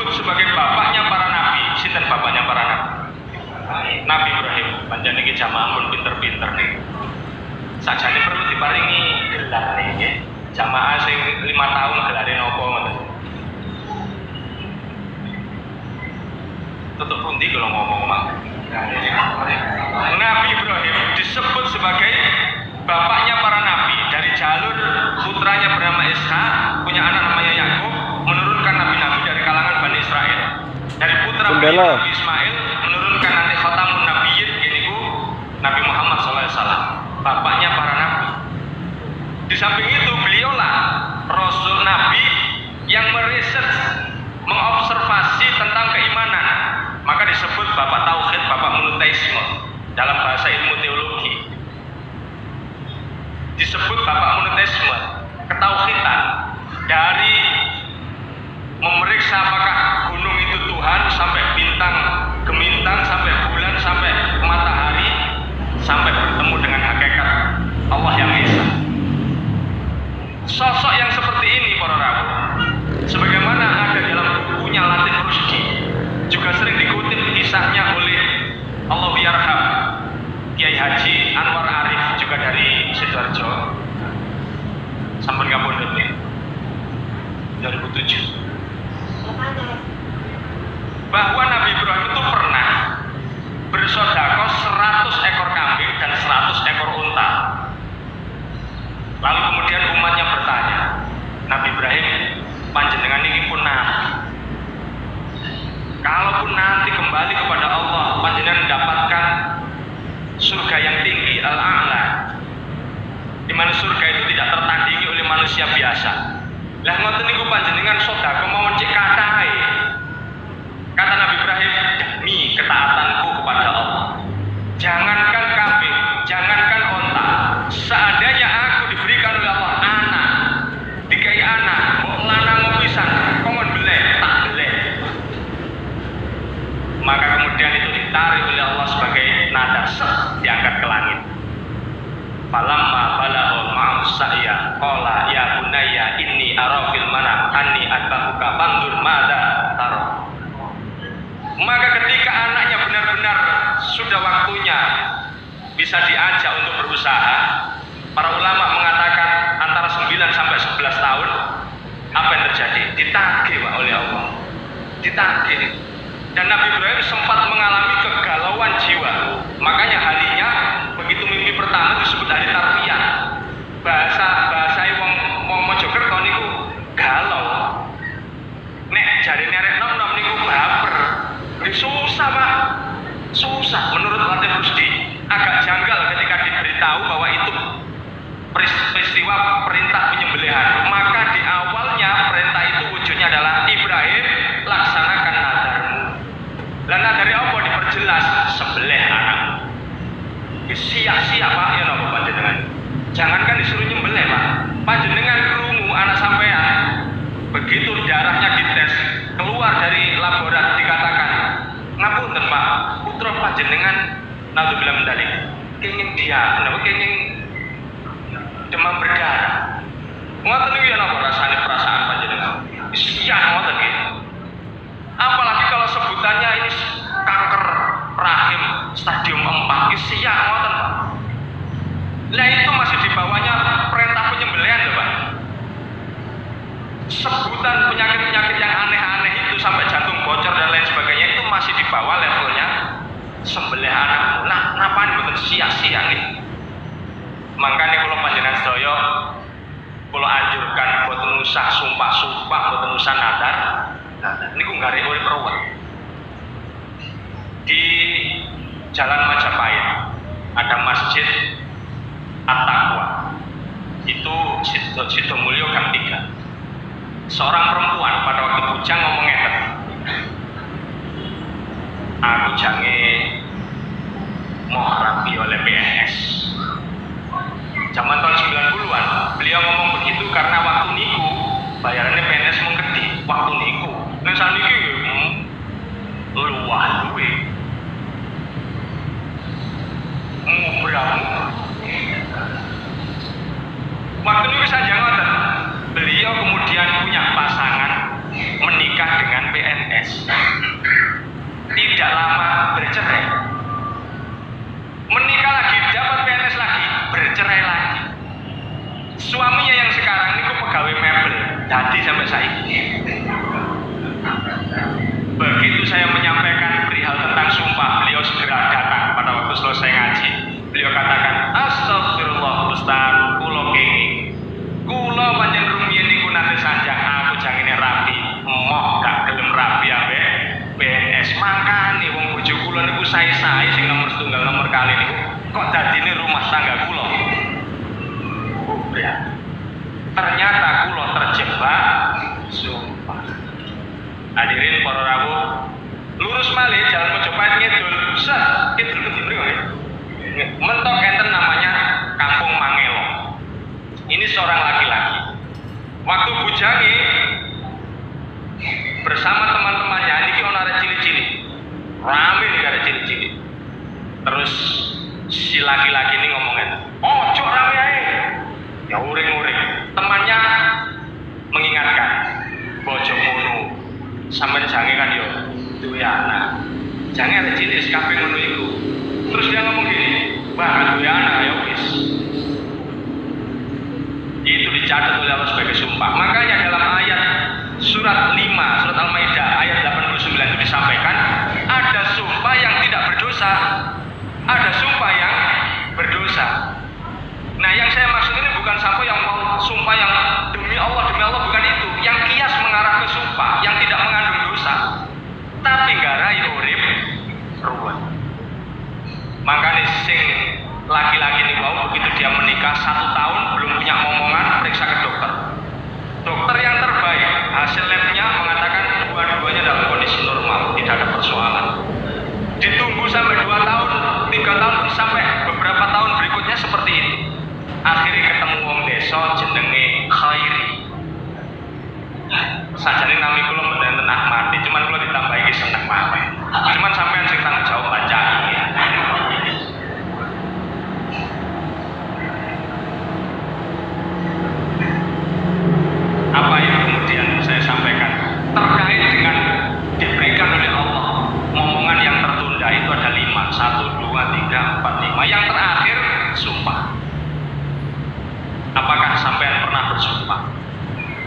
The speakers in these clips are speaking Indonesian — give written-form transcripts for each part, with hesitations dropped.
disebut sebagai bapaknya para nabi. Sinten bapaknya para nabi? Nabi Ibrahim. Pancen iki jamaah pun pinter-pinter nih. Sajane perlu diparingi gelar nih. Jamaah sing 5 tahun gelare napa ngoten. Tutup pundi kalau ngomong mak. Nabi Ibrahim disebut sebagai bapaknya para nabi. Dari jalur putranya bernama Ishak, punya anak namanya Yakub, menurunkan nabi-nabi dari kalangan Bani Israel. Dari putra Nabi Ismail menurunkan nanti khatamun nabiyyin yaitu Nabi Muhammad SAW, bapaknya para nabi. Di samping itu beliaulah Rasul Nabi yang meriset, mengobservasi tentang keimanan. Maka disebut bapak tauhid, bapak monoteisme dalam bahasa ilmu teologi. Disebut bapak monoteisme, ketauhidan, dari memeriksa apakah gunung itu Tuhan sampai bintang, gemintang, sampai bulan, sampai matahari, sampai bertemu dengan hakikat Allah yang Esa. Sosok yang seperti ini para rabu, sebagaimana ada dalam bukunya Latif Rusdi, juga sering dikutip kisahnya oleh Allah Yarham Kiai Haji Anwar Arif, juga dari Sidoarjo. Sampun kapundhut 2007. Bahwa Nabi Ibrahim itu pernah bersedekah 100 ekor kambing dan 100 ekor unta. Lalu kemudian umatnya bertanya, Nabi Ibrahim, panjenengan ini pun nabi. Kalaupun nanti kembali kepada Allah, panjenengan mendapatkan surga yang tinggi, al-a'la, di mana surga itu tidak tertandingi oleh manusia biasa. Lah ngoten niku panjenengan sedekah mau cek katahe. Kata Nabi Ibrahim, demi ketaatanku kepada Allah. Jangankan kambing, jangankan onta, seandainya aku diberikan oleh Allah anak, dikai anak, mbok lanang pisan, kongon beleh, tak beleh. Maka kemudian itu ditarik oleh Allah sebagai nada diangkat ke langit. Falamma balagha ma'u sa'ya qala ya bunayya inni ara fil manam anni atba'uka fanzur madza tara. Maka ketika anaknya benar-benar sudah waktunya bisa diajak untuk berusaha, para ulama mengatakan antara 9 sampai 11 tahun, apa yang terjadi? Ditagih oleh Allah. Ditagih. Dan Nabi Ibrahim sempat mengalami kegalauan jiwa. Makanya harinya begitu mimpi pertama disebut hari tarbiyah. Bahasa wong Mojokerto niku galau. Nek jarine arek nom-nom niku baper. Susah Pak, susah. Menurut Latif Rusdi agak janggal ketika diberitahu bahwa itu peristiwa perintah penyembelihan. Maka di awalnya perintah itu wujudnya adalah Ibrahim, laksanakan nadarmu. Dan nadari apa diperjelas, sembelih anak. Sia-sia Pak ya napa panjenengan. Jangankan disuruh nyembelih Pak, panjenengan krungu anak sampean begitu darahnya dites keluar dari laboratorium dikatakan, ngapunten Pak, putra panjenengan naudzubillah min dzalik kenging dia, napa kenging demam berdarah. Ngoten niku ya napa rasane perasaan panjenengan? Siap ngoten nggih. Apalagi kalau sebutannya ini kanker rahim stadium 4, siap ngoten Pak. Nah itu masih di bawahnya perintah penyembelihan loh Pak. Sebutan penyakit-penyakit yang aneh-aneh itu sampai jantung bocor dan lain sebagainya itu masih di bawah levelnya sembelih anakmu. Nah, kenapa ini betul sia-sia nih? Makanya kalau panjenengan sedaya kalau anjurkan boten usah sumpah-sumpah, boten usah nadar. Niku nggare urip ruwet. Di Jalan Majapahit ada Masjid At-Taqwa. Itu Sidomulyo Gang 3. Seorang perempuan pada waktu bujang ngomong ngeten, aku jange mau rapi oleh PNS. Zaman tahun 90-an beliau ngomong begitu karena waktu niku bayarannya PNS menggede. Waktu niku nek saniki luwih duwe mubramu. Waktu niku saja ngoten. Beliau kemudian punya pasangan, menikah dengan PNS. PNS. Tidak lama bercerai. Menikah lagi, dapat PNS lagi, bercerai lagi. Suaminya yang sekarang ini pegawai mebel, tadi sampai saiki. Begitu saya menyampaikan perihal tentang sumpah, beliau segera datang pada waktu selesai ngaji. Beliau katakan, astagfirullah Ustaz, kulo kenging. Kulo panjen rumiyin niku nate sanjang, aku jangine rapi, emoh gak gelem rapi ambek PNS. Makane wong bojo kulo niku sae-sae sing nomor setunggal nomor kali niku kok dadine rumah tangga kulo. Ternyata kulo terjebak sumpah. Hadirin para rawuh, lurus malih jalan Mojopahit ngidul, kidul ke mriko nggih. Mentok enten namanya Kampung Mangelo. Ini seorang laki-laki. Waktu bujange bersama teman-temannya, niki ono arek cilik-cilik. Rame nih arek cilik-cilik. Terus si laki-laki ini ngomongin, "Ojo rame ae." Ya uring-uring. Temannya mengingatkan, "Bojo ngono. Sampeyan jange kan yo duwe anak. Jange arek cilik kabeh ngono iku." Terus dia ngomong gini, "Bah, duwe anak ya wis." Itu dicatat oleh Allah sebagai sumpah. Makanya dalam ayat surat 5, surat Al-Maidah ayat 89 itu disampaikan, ada sumpah yang tidak berdosa, ada sumpah yang berdosa. Nah, yang saya maksud ini bukan sumpah yang demi Allah bukan itu. Yang kias mengarah ke sumpah yang tidak mengandung dosa, tapi garai urip ruwet. Makanya sing laki-laki ini begitu dia menikah 1 tahun belum punya momongan, periksa ke dokter. Dokter yang terbaik, hasil labnya mengatakan dua-duanya dalam kondisi normal, tidak ada persoalan. Ditunggu sampai 2 tahun, 3 tahun, sampai beberapa tahun berikutnya seperti itu. Akhirnya ketemu wong desa jenenge Khairi. Sajane nami kula mboten Ahmad, cuman kula ditambahi seneng mawon. Cuman sampean sing tanggung jawab baca iki. Apa yang kemudian saya sampaikan terkait dengan diberikan oleh Allah momongan yang tertunda itu ada 5, 1, 2, 3, 4, 5. Yang terakhir sumpah. Apakah sampean pernah bersumpah?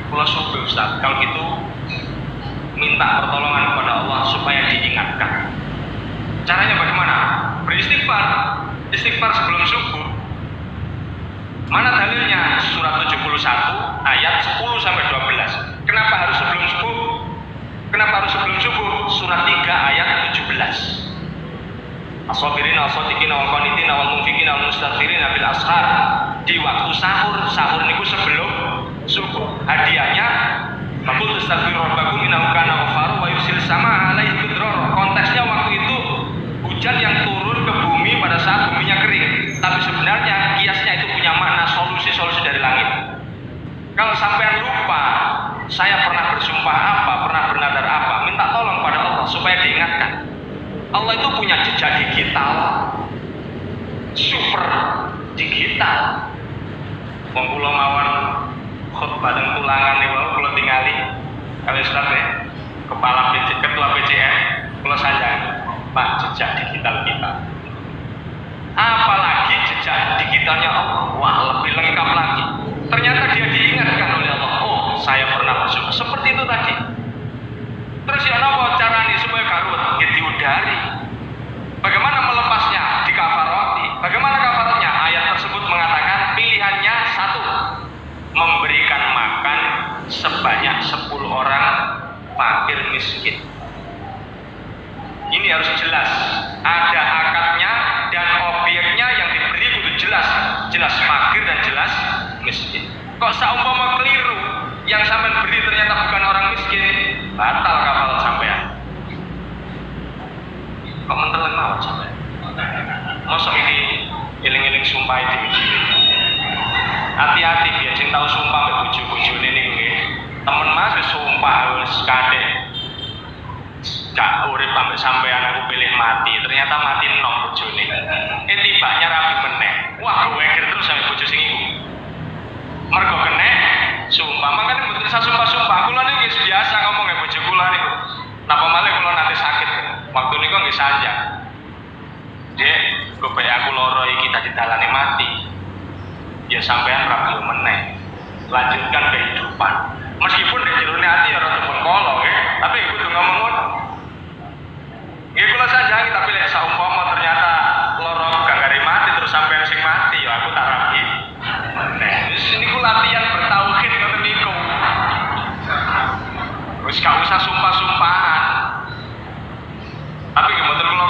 Kalau sumpah Ustaz, kalau gitu minta pertolongan kepada Allah supaya diingatkan. Caranya bagaimana? Beristighfar. Istighfar sebelum subuh. Mana dalilnya? Surat 71 ayat 10 sampai 12. Kenapa harus sebelum subuh? Kenapa harus sebelum subuh? Surat 3 ayat 17. As-sabirin as-sadiqin wal qanitin wal munfiqin wal mustaghfirin bil ashar. Di waktu sahur niku sebelum subuh. Hadiahnya faqul tastaghfiru rabbakum innahu kana ghaffara wa yursil samaa 'alaikum midrara. Konteksnya waktu itu hujan yang turun ke bumi pada saat buminya kering. Tapi sebenarnya kiasnya itu punya makna solusi dari langit. Kalau sampean lupa, saya pernah bersumpah apa, pernah bernadar apa, minta tolong pada Allah supaya diingatkan. Allah itu punya jejak digital, super digital. Wong kula mawon khotbah teng tulangan niku kula tingali kali Ustaz kepala ketua PCN kula sanjang, Pak, jejak digital kita. Apalagi jejak digitalnya Allah, wah lebih lengkap lagi. Ternyata dia diingatkan oleh Allah, oh saya pernah bersumpah seperti itu tadi. Terus ya apa caranya supaya garut? Ya diudari. Bagaimana melepasnya? Di kafarati. Bagaimana kafaratnya? Ayat tersebut mengatakan pilihannya 1, memberikan makan sebanyak 10 orang fakir miskin. Ini harus jelas. Ada akadnya dan objeknya yang diberi itu jelas. Jelas fakir dan jelas miskin. Kok saumpama keliru yang sampean beri ternyata bukan orang miskin, batal kafal sampean. Kok mentelan mawon sampean? Mosok ini eling-eling sumpah iki. Hati-hati biar sing tau sumpah mbek bojo-bojone niku nggih. Temen Mas wis sumpah wis kadek. Gak urip sampai sampean aku pilih mati, ternyata mati nom bojone. Tibanya rapi meneh. Wah, weger terus sampe bojo sing iku. Mergo kenek sumpah, makane mboten usah sumpah-sumpah. Kula niku wis biasa ngomong e bojo kula niku. Napa kula nanti sakit. Waktu niku nggih sanjang. Dek, gopek aku loro iki dadi dalane mati. Ya sampean ra gelem meneh. Lanjutkan kehidupan. Meskipun di jerone ati ya rada bengkolo nggih, tapi kudu ngomong ngono. Nggih kula sanjangi tapi lek saumpama ternyata loro gangare mati terus sampean sing mati ya aku tak rapi. Nah, wis niku latihan bertauhid ngoten niku. Wis gak usah sumpah-sumpahan. Tapi mboten kula